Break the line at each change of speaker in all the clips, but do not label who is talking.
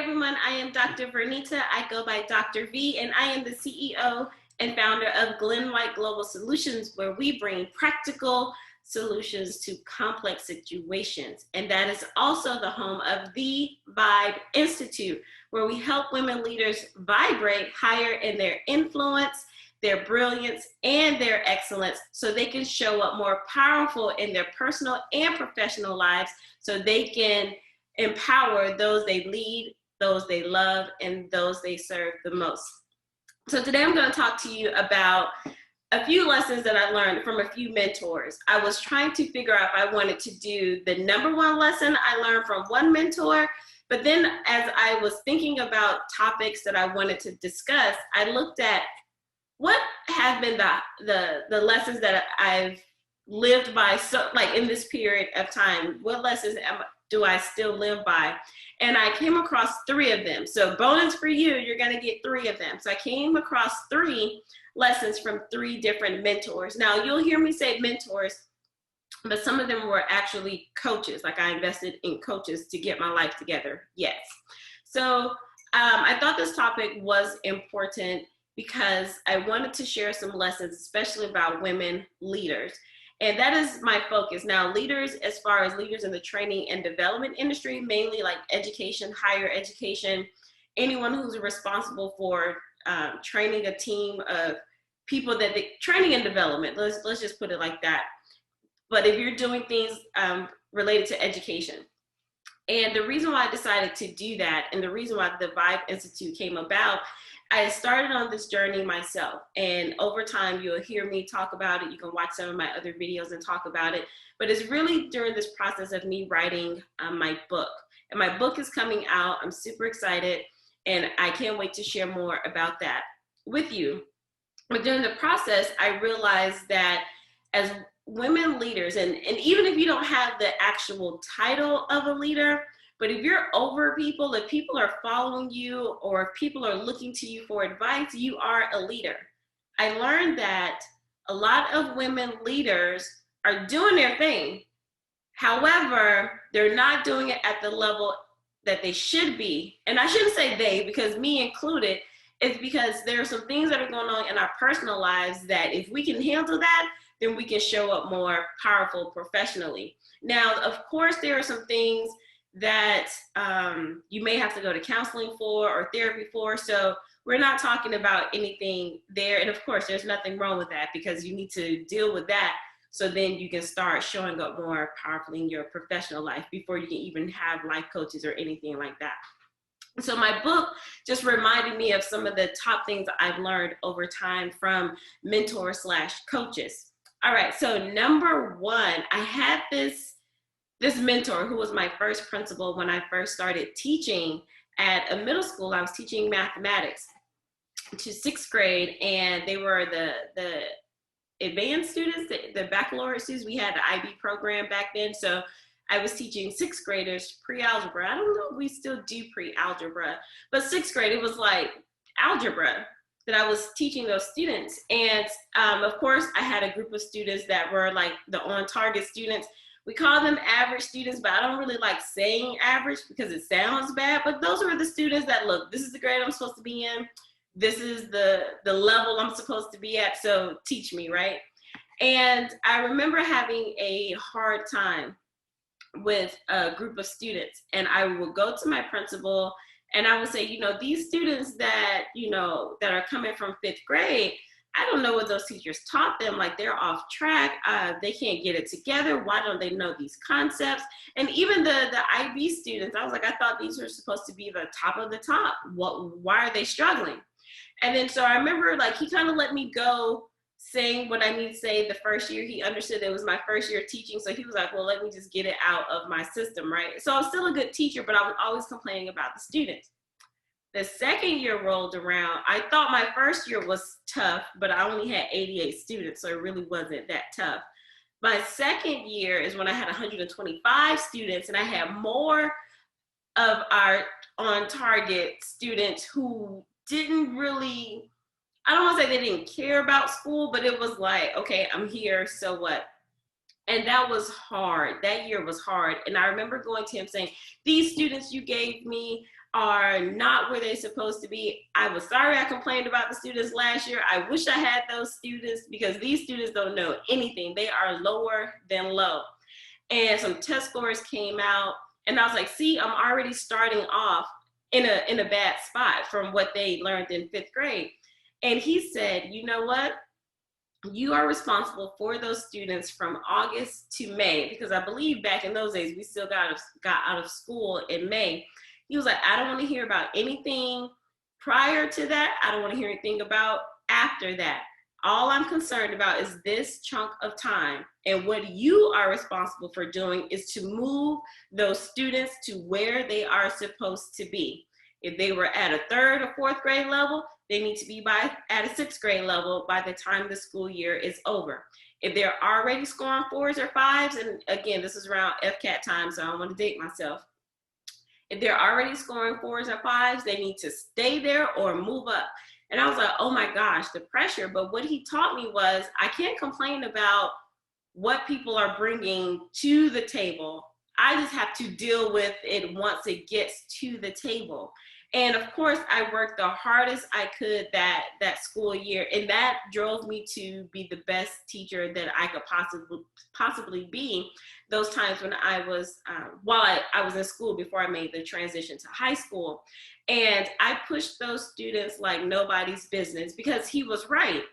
everyone, I am Dr. Vernita. I go by Dr. V, and I am the CEO and founder of Glen White Global Solutions, where we bring practical solutions to complex situations. And that is also the home of THEE V.I.B.E Institute, where we help women leaders vibrate higher in their influence, their brilliance, and their excellence, so they can show up more powerful in their personal and professional lives, so they can empower those they lead, those they love, and those they serve the most. So today I'm going to talk to you about a few lessons that I learned from a few mentors. I was trying to figure out if I wanted to do the number one lesson I learned from one mentor, but then as I was thinking about topics that I wanted to discuss, I looked at what have been the lessons that I've lived by, so like in this period of time. What lessons do I still live by? And I came across 3 of them. So bonus for you, you're gonna get 3 of them. So I came across 3 lessons from 3 different mentors. Now you'll hear me say mentors, but some of them were actually coaches. Like I invested in coaches to get my life together, yes. So I thought this topic was important because I wanted to share some lessons, especially about women leaders. And that is my focus. Now, leaders, as far as leaders in the training and development industry, mainly like education, higher education, anyone who's responsible for training a team of people that training and development, let's just put it like that. But if you're doing things related to education. And the reason why I decided to do that, and the reason why the V.I.B.E Institute came about, I started on this journey myself, and over time you'll hear me talk about it. You can watch some of my other videos and talk about it, but it's really during this process of me writing my book. And my book is coming out. I'm super excited, and I can't wait to share more about that with you. But during the process, I realized that as women leaders, and even if you don't have the actual title of a leader, but if you're over people, if people are following you, or if people are looking to you for advice, you are a leader. I learned that a lot of women leaders are doing their thing. However, they're not doing it at the level that they should be. And I shouldn't say they, because me included. It's because there are some things that are going on in our personal lives that if we can handle that, then we can show up more powerful professionally. Now, of course, there are some things that you may have to go to counseling for or therapy for. So we're not talking about anything there. And of course, there's nothing wrong with that, because you need to deal with that. So then you can start showing up more powerfully in your professional life before you can even have life coaches or anything like that. So my book just reminded me of some of the top things I've learned over time from mentors / coaches. All right, so number 1, I had this mentor who was my first principal when I first started teaching at a middle school. I was teaching mathematics to 6th grade, and they were the advanced students, the baccalaureate students. We had the IB program back then, so I was teaching 6th graders pre-algebra. I don't know if we still do pre-algebra, but 6th grade, it was like algebra that I was teaching those students. And of course, I had a group of students that were like the on-target students. We call them average students, but I don't really like saying average because it sounds bad. But those were the students that, look, this is the grade I'm supposed to be in. This is the level I'm supposed to be at, so teach me, right? And I remember having a hard time with a group of students, and I would go to my principal and I would say, you know, these students that, you know, that are coming from 5th grade, I don't know what those teachers taught them. Like, they're off track. They can't get it together. Why don't they know these concepts? And even the IB students, I was like, I thought these were supposed to be the top of the top. Why are they struggling? And then so I remember, like, he kind of let me go saying what I need to say the first year. He understood it was my first year teaching, so he was like, well, let me just get it out of my system, right? So I was still a good teacher, but I was always complaining about the students. The 2nd year rolled around. I thought my first year was tough, but I only had 88 students, so it really wasn't that tough. My 2nd year is when I had 125 students, and I had more of our on-target students who didn't really, I don't want to say they didn't care about school, but it was like, okay, I'm here, so what? And that was hard. That year was hard. And I remember going to him saying, these students you gave me, are not where they're supposed to be. I was sorry I complained about the students last year. I wish I had those students, because these students don't know anything. They are lower than low. And some test scores came out, and I was like, see, I'm already starting off in a bad spot from what they learned in 5th grade. And he said, you know what? You are responsible for those students from August to May, because I believe back in those days, we still got out of school in May. He was like, I don't want to hear about anything prior to that. I don't want to hear anything about after that. All I'm concerned about is this chunk of time. And what you are responsible for doing is to move those students to where they are supposed to be. If they were at a 3rd or 4th grade level, they need to be at a 6th grade level by the time the school year is over. If they're already scoring 4s or 5s, and again, this is around FCAT time, so I don't want to date myself. If they're already scoring 4s or 5s, they need to stay there or move up. And I was like, oh my gosh, the pressure. But what he taught me was, I can't complain about what people are bringing to the table. I just have to deal with it once it gets to the table. And of course, I worked the hardest I could that school year, and that drove me to be the best teacher that I could possibly be. Those times when I was, while I was in school before I made the transition to high school. And I pushed those students like nobody's business, because he was right.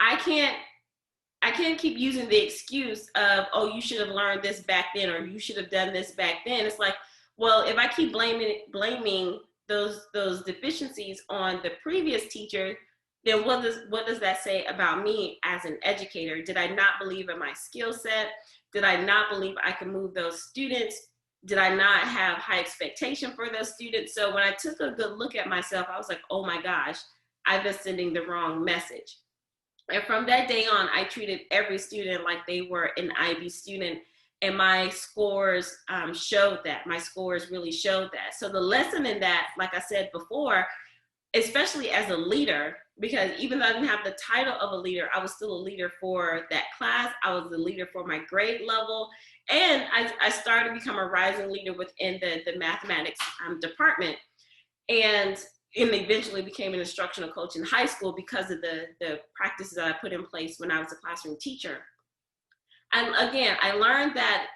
I can't keep using the excuse of, oh, you should have learned this back then, or you should have done this back then. It's like, well, if I keep blaming those deficiencies on the previous teacher, then what does that say about me as an educator? Did I not believe in my skill set? Did I not believe I could move those students? Did I not have high expectation for those students? So when I took a good look at myself, I was like, oh my gosh, I've been sending the wrong message. And from that day on, I treated every student like they were an IB student. And my scores showed that. My scores really showed that. So the lesson in that, like I said before, especially as a leader, because even though I didn't have the title of a leader, I was still a leader for that class. I was the leader for my grade level. And I started to become a rising leader within the mathematics department. And eventually became an instructional coach in high school because of the practices that I put in place when I was a classroom teacher. And again, I learned that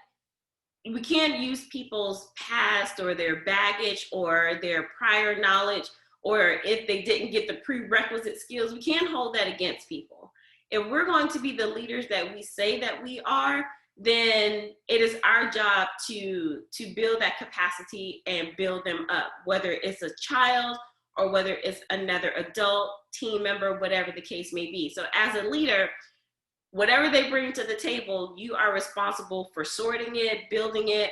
we can't use people's past or their baggage or their prior knowledge, or if they didn't get the prerequisite skills, we can't hold that against people. If we're going to be the leaders that we say that we are, then it is our job to build that capacity and build them up, whether it's a child or whether it's another adult, team member, whatever the case may be. So as a leader, whatever they bring to the table, you are responsible for sorting it, building it,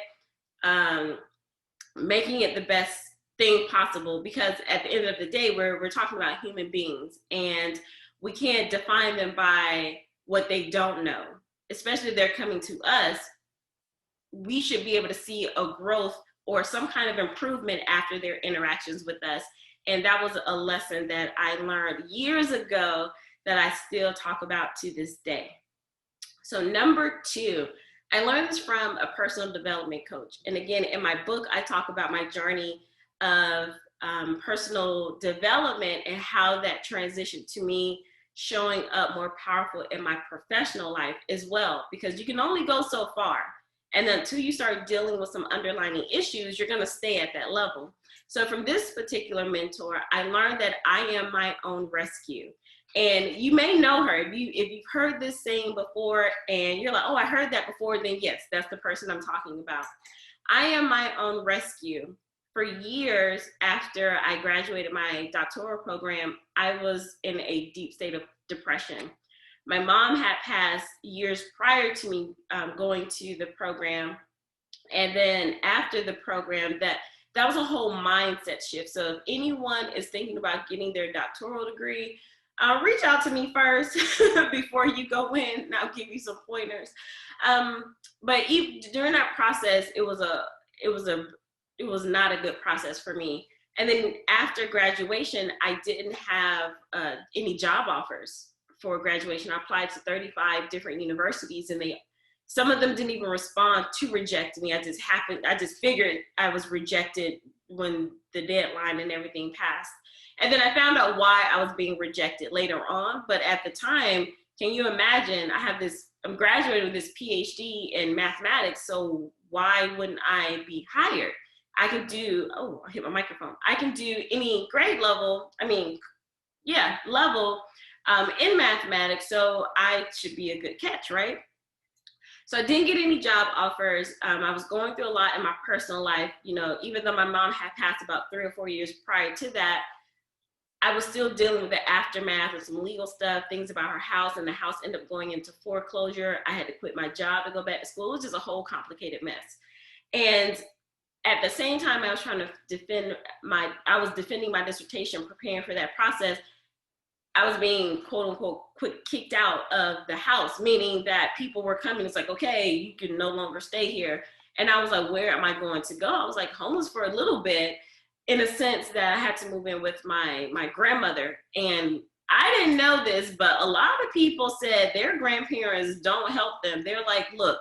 making it the best thing possible. Because at the end of the day, we're talking about human beings, and we can't define them by what they don't know. Especially if they're coming to us, we should be able to see a growth or some kind of improvement after their interactions with us. And that was a lesson that I learned years ago that I still talk about to this day. So number 2, I learned this from a personal development coach. And again, in my book, I talk about my journey of personal development and how that transitioned to me showing up more powerful in my professional life as well, because you can only go so far. And until you start dealing with some underlying issues, you're going to stay at that level. So from this particular mentor, I learned that I am my own rescue. And you may know her. If you've heard this saying before and you're like, oh, I heard that before, then yes, that's the person I'm talking about. I am my own rescue. For years after I graduated my doctoral program, I was in a deep state of depression. My mom had passed years prior to me going to the program. And then after the program, that was a whole mindset shift. So if anyone is thinking about getting their doctoral degree, reach out to me first before you go in, and I'll give you some pointers. But during that process, it was not a good process for me. And then after graduation, I didn't have any job offers for graduation. I applied to 35 different universities, and some of them didn't even respond to reject me. I just figured I was rejected when the deadline and everything passed. And then I found out why I was being rejected later on. But at the time, can you imagine? I'm graduating with this PhD in mathematics. So why wouldn't I be hired? I could do, oh, I hit my microphone. I can do any grade level, level in mathematics. So I should be a good catch, right? So I didn't get any job offers. I was going through a lot in my personal life. Even though my mom had passed about 3 or 4 years prior to that, I was still dealing with the aftermath of some legal stuff, things about her house, and the house ended up going into foreclosure. I had to quit my job to go back to school. It was just a whole complicated mess. And at the same time, I was trying to defending my dissertation, preparing for that process. I was being, quote unquote, kicked out of the house, meaning that people were coming. It's like, okay, you can no longer stay here. And I was like, where am I going to go? I was like homeless for a little bit, in a sense that I had to move in with my grandmother. And I didn't know this, but a lot of people said their grandparents don't help them. They're like, look,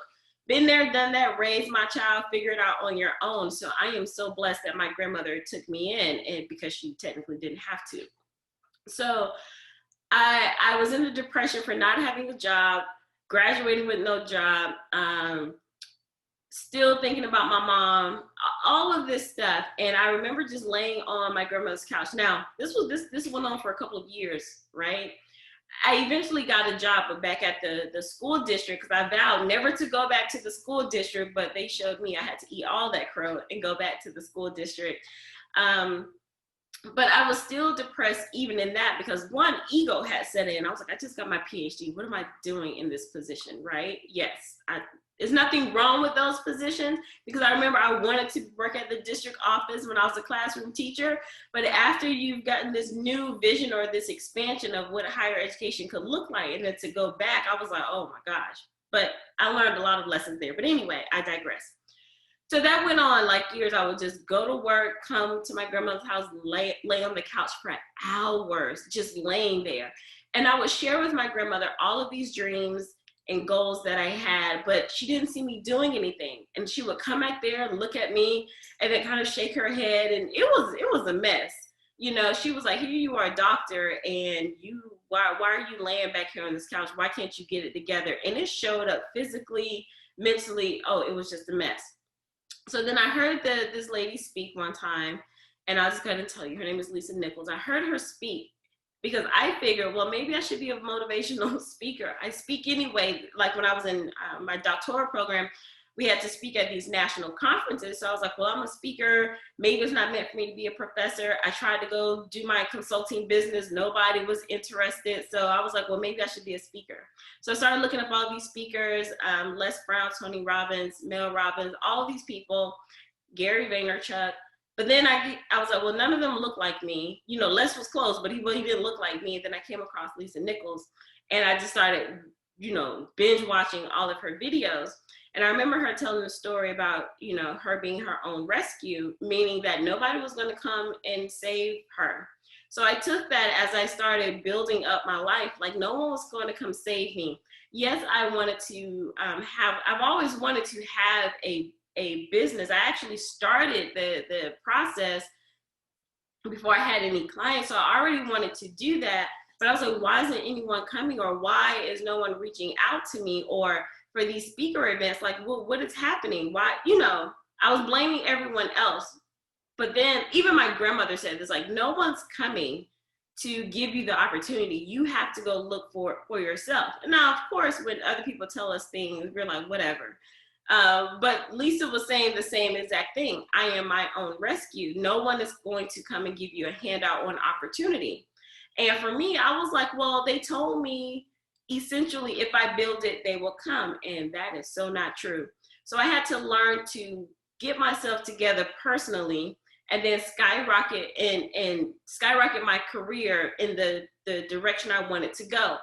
been there, done that, raised my child, figure it out on your own. So I am so blessed that my grandmother took me in, and because she technically didn't have to. So I was in a depression for not having a job, graduating with no job, still thinking about my mom, all of this stuff. And I remember just laying on my grandmother's couch. Now, this went on for a couple of years, right? I eventually got a job, but back at the school district, because I vowed never to go back to the school district, but they showed me I had to eat all that crow and go back to the school district. But I was still depressed even in that, because one, ego had set in. I was like, I just got my PhD. What am I doing in this position, right? Yes, there's nothing wrong with those positions, because I remember I wanted to work at the district office when I was a classroom teacher. But after you've gotten this new vision or this expansion of what higher education could look like, and then to go back, I was like, oh my gosh. But I learned a lot of lessons there. But anyway, I digress. So that went on like years. I would just go to work, come to my grandmother's house, lay on the couch for hours, just laying there. And I would share with my grandmother all of these dreams and goals that I had, but she didn't see me doing anything. And she would come back there and look at me and then kind of shake her head. And it was a mess. She was like, here you are, a doctor, and why are you laying back here on this couch? Why can't you get it together? And it showed up physically, mentally. Oh, it was just a mess. So then I heard this lady speak one time, and I was going to tell you, her name is Lisa Nichols. I heard her speak because I figured, well, maybe I should be a motivational speaker. I speak anyway. Like when I was in my doctoral program, we had to speak at these national conferences. So I was like, well, I'm a speaker. Maybe it's not meant for me to be a professor. I tried to go do my consulting business. Nobody was interested. So I was like, well, maybe I should be a speaker. So I started looking up all these speakers, Les Brown, Tony Robbins, Mel Robbins, all these people, Gary Vaynerchuk. But then I was like, well, none of them look like me. Les was close, but he didn't look like me. And then I came across Lisa Nichols, and I just started, binge watching all of her videos. And I remember her telling a story about, her being her own rescue, meaning that nobody was going to come and save her. So I took that as I started building up my life, like no one was going to come save me. Yes, I wanted to I've always wanted to have a business. I actually started the process before I had any clients. So I already wanted to do that. But I was like, why isn't anyone coming? Or why is no one reaching out to me? Or for these speaker events, like, well, what is happening? Why, I was blaming everyone else. But then even my grandmother said this, like, no one's coming to give you the opportunity. You have to go look for yourself. And now, of course, when other people tell us things, we're like, whatever. But Lisa was saying the same exact thing. I am my own rescue. No one is going to come and give you a handout or an opportunity. And for me, I was like, well, they told me essentially, if I build it, they will come. And that is so not true. So I had to learn to get myself together personally, and then skyrocket my career in the direction I wanted to go.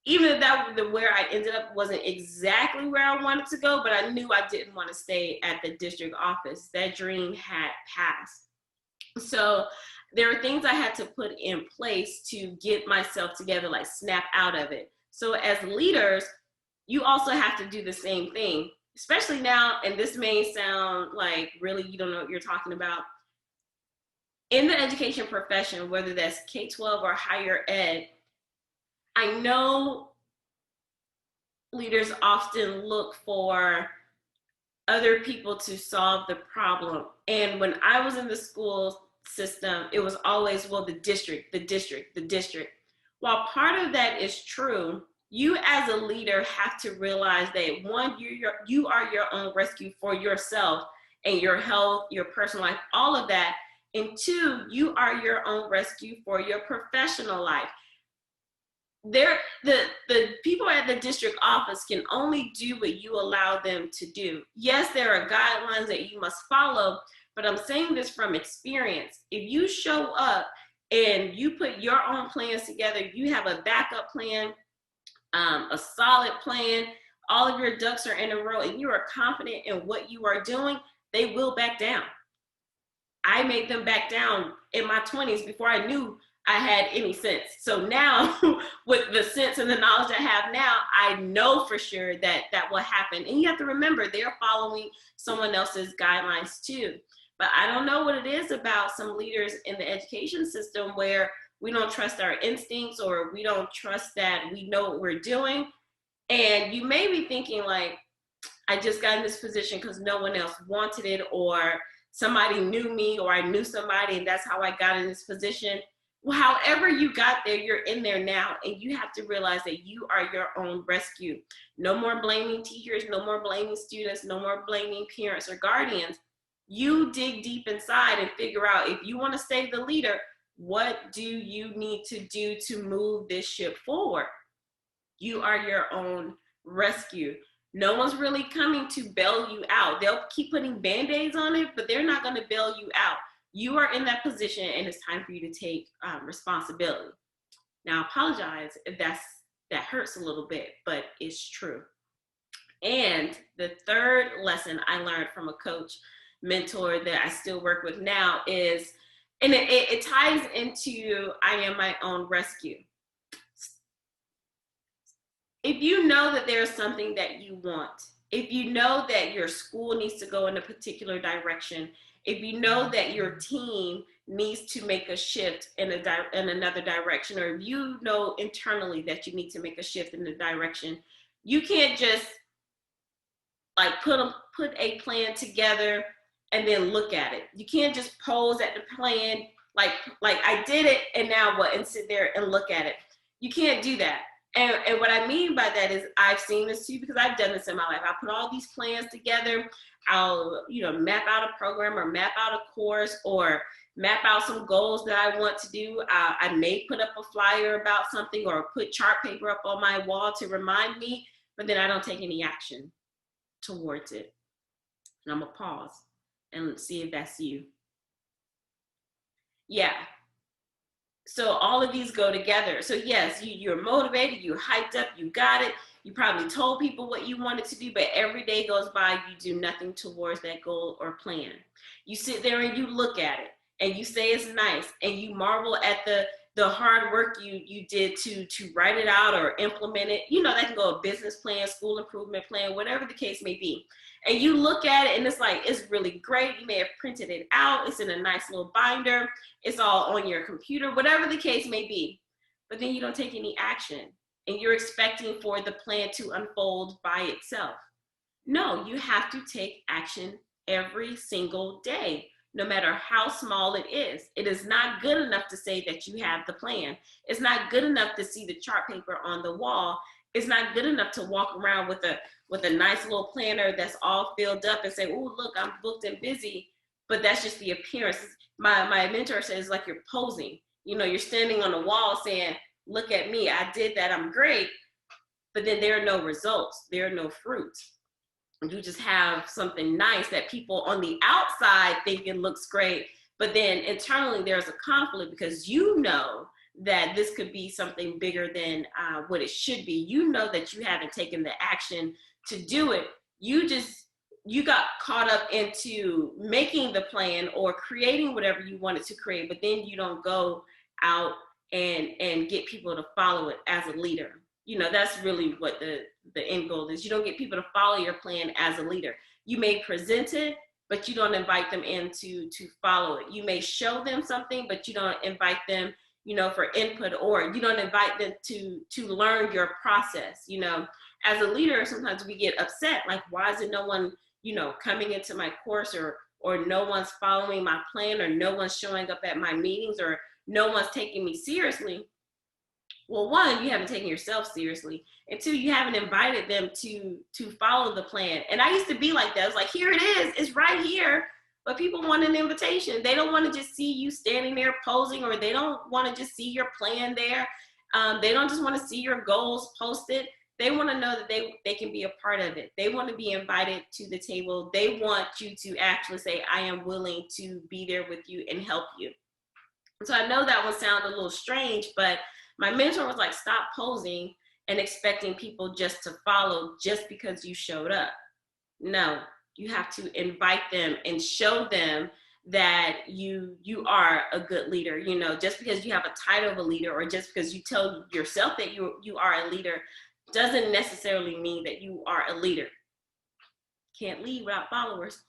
Even if where I ended up wasn't exactly where I wanted to go, but I knew I didn't want to stay at the district office. That dream had passed. So there are things I had to put in place to get myself together, like snap out of it. So as leaders, you also have to do the same thing, especially now, and this may sound like really you don't know what you're talking about. in the education profession, whether that's K-12 or higher ed, I know leaders often look for other people to solve the problem. And when I was in the school system, it was always, well, the district, the district, the district. While part of that is true, you as a leader have to realize that one, you are your own rescue for yourself and your health, your personal life, all of that. And two, you are your own rescue for your professional life. The people at the district office can only do what you allow them to do. Yes, there are guidelines that you must follow, but I'm saying this from experience. If you show up and you put your own plans together, you have a backup plan, a solid plan, all of your ducks are in a row, and you are confident in what you are doing, they will back down. I made them back down in my 20s before I knew I had any sense. So now with the sense and the knowledge I have now, I know for sure that that will happen. And you have to remember, they're following someone else's guidelines too. But I don't know what it is about some leaders in the education system where we don't trust our instincts, or we don't trust that we know what we're doing. And you may be thinking like, I just got in this position because no one else wanted it, or somebody knew me, or I knew somebody and that's how I got in this position. Well, however you got there, you're in there now, and you have to realize that you are your own rescue. No more blaming teachers, no more blaming students, no more blaming parents or guardians. You dig deep inside and figure out, if you want to stay the leader, what do you need to do to move this ship forward? You are your own rescue. No one's really coming to bail you out. They'll keep putting Band-Aids on it, but they're not going to bail you out. You are in that position, and it's time for you to take responsibility. Now, I apologize if that hurts a little bit, but it's true. And the third lesson I learned from a coach, mentor that I still work with now is, and it ties into I am my own rescue. If you know that there's something that you want, if you know that your school needs to go in a particular direction, if you know that your team needs to make a shift in another direction, or if you know internally that you need to make a shift in the direction, you can't just like put a plan together and then look at it. You can't just pose at the plan like I did it and now what, and sit there and look at it. You can't do that. And what I mean by that is, I've seen this too, because I've done this in my life. I put all these plans together. I'll, map out a program, or map out a course, or map out some goals that I want to do. I may put up a flyer about something, or put chart paper up on my wall to remind me, but then I don't take any action towards it. And I'm gonna pause and see if that's you. Yeah. So all of these go together. So yes, you're motivated, you're hyped up, you got it. You probably told people what you wanted to do, but every day goes by, you do nothing towards that goal or plan. You sit there and you look at it and you say it's nice, and you marvel at the hard work you did to write it out or implement it. That can go a business plan, school improvement plan, whatever the case may be. And you look at it and it's like, it's really great. You may have printed it out. It's in a nice little binder. It's all on your computer, whatever the case may be. But then you don't take any action, and you're expecting for the plan to unfold by itself. No, you have to take action every single day, no matter how small it is. It is not good enough to say that you have the plan. It's not good enough to see the chart paper on the wall. It's not good enough to walk around with a nice little planner that's all filled up and say, oh, look, I'm booked and busy. But that's just the appearance. My mentor says, like, you're posing. You're standing on the wall saying, look at me, I did that, I'm great. But then there are no results. There are no fruits. You just have something nice that people on the outside think it looks great, but then internally there's a conflict, because you know that this could be something bigger than what it should be. You know that you haven't taken the action to do it. You got caught up into making the plan or creating whatever you wanted to create, but then you don't go out and get people to follow it as a leader. That's really what the end goal is. You don't get people to follow your plan as a leader. You may present it, but you don't invite them in to follow it. You may show them something, but you don't invite them, you know, for input, or you don't invite them to learn your process. You know, as a leader, sometimes we get upset, like, why is it no one, you know, coming into my course, or no one's following my plan, or no one's showing up at my meetings, or no one's taking me seriously. Well, one, you haven't taken yourself seriously, and two, you haven't invited them to follow the plan. And I used to be like that. I was like, here it is, it's right here. But people want an invitation. They don't want to just see you standing there posing, or they don't want to just see your plan there. They don't just want to see your goals posted. They want to know that they can be a part of it. They want to be invited to the table. They want you to actually say, I am willing to be there with you and help you. So I know that one sounded a little strange, but my mentor was like, stop posing and expecting people just to follow just because you showed up. No, you have to invite them and show them that you are a good leader. You know, just because you have a title of a leader, or just because you tell yourself that you are a leader, doesn't necessarily mean that you are a leader. Can't lead without followers.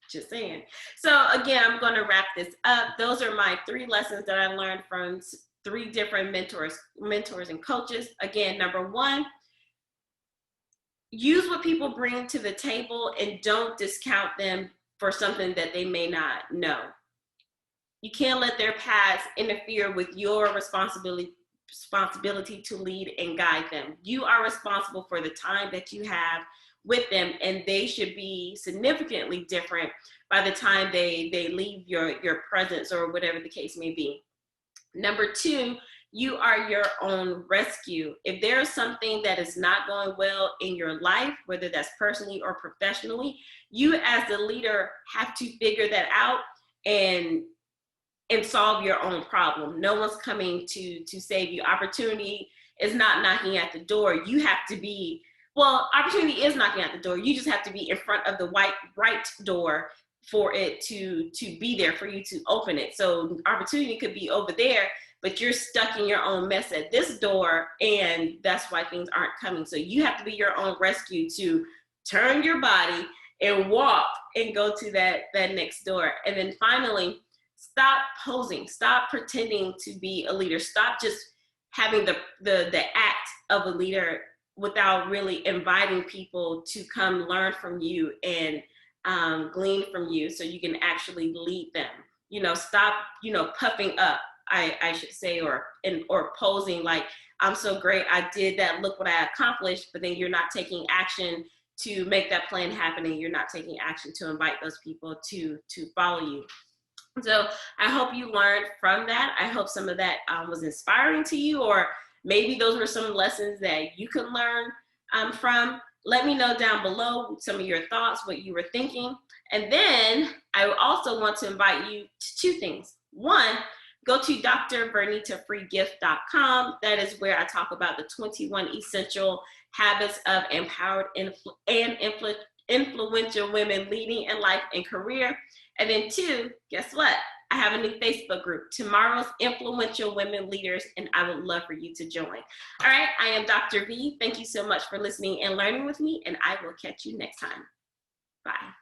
Just saying. So again, I'm going to wrap this up. Those are my 3 lessons that I learned from 3 different mentors and coaches. Again, number 1, use what people bring to the table and don't discount them for something that they may not know. You can't let their past interfere with your responsibility to lead and guide them. You are responsible for the time that you have with them, and they should be significantly different by the time they leave your presence, or whatever the case may be. Number 2, you are your own rescue. If there's something that is not going well in your life, whether that's personally or professionally, you as the leader have to figure that out and solve your own problem. No one's coming to save you. Opportunity is not knocking at the door. You have to be, well, opportunity is knocking at the door. You just have to be in front of the right door for it to be there, for you to open it. So opportunity could be over there, but you're stuck in your own mess at this door, and that's why things aren't coming. So you have to be your own rescue to turn your body and walk and go to that next door. And then finally, stop posing, stop pretending to be a leader. Stop just having the act of a leader without really inviting people to come learn from you and glean from you, so you can actually lead them. You know, stop, you know, puffing up, I should say, or posing like, I'm so great, I did that, look what I accomplished, but then you're not taking action to make that plan happen, and you're not taking action to invite those people to follow you. So I hope you learned from that. I hope some of that was inspiring to you, or maybe those were some lessons that you could learn from. Let me know down below some of your thoughts, what you were thinking. And then I also want to invite you to 2 things. 1, go to drvernitafreegift.com. That is where I talk about the 21 essential habits of empowered and influential women leading in life and career. And then 2, guess what? I have a new Facebook group, Tomorrow's Influential Women Leaders, and I would love for you to join. All right, I am Dr. V. Thank you so much for listening and learning with me, and I will catch you next time. Bye.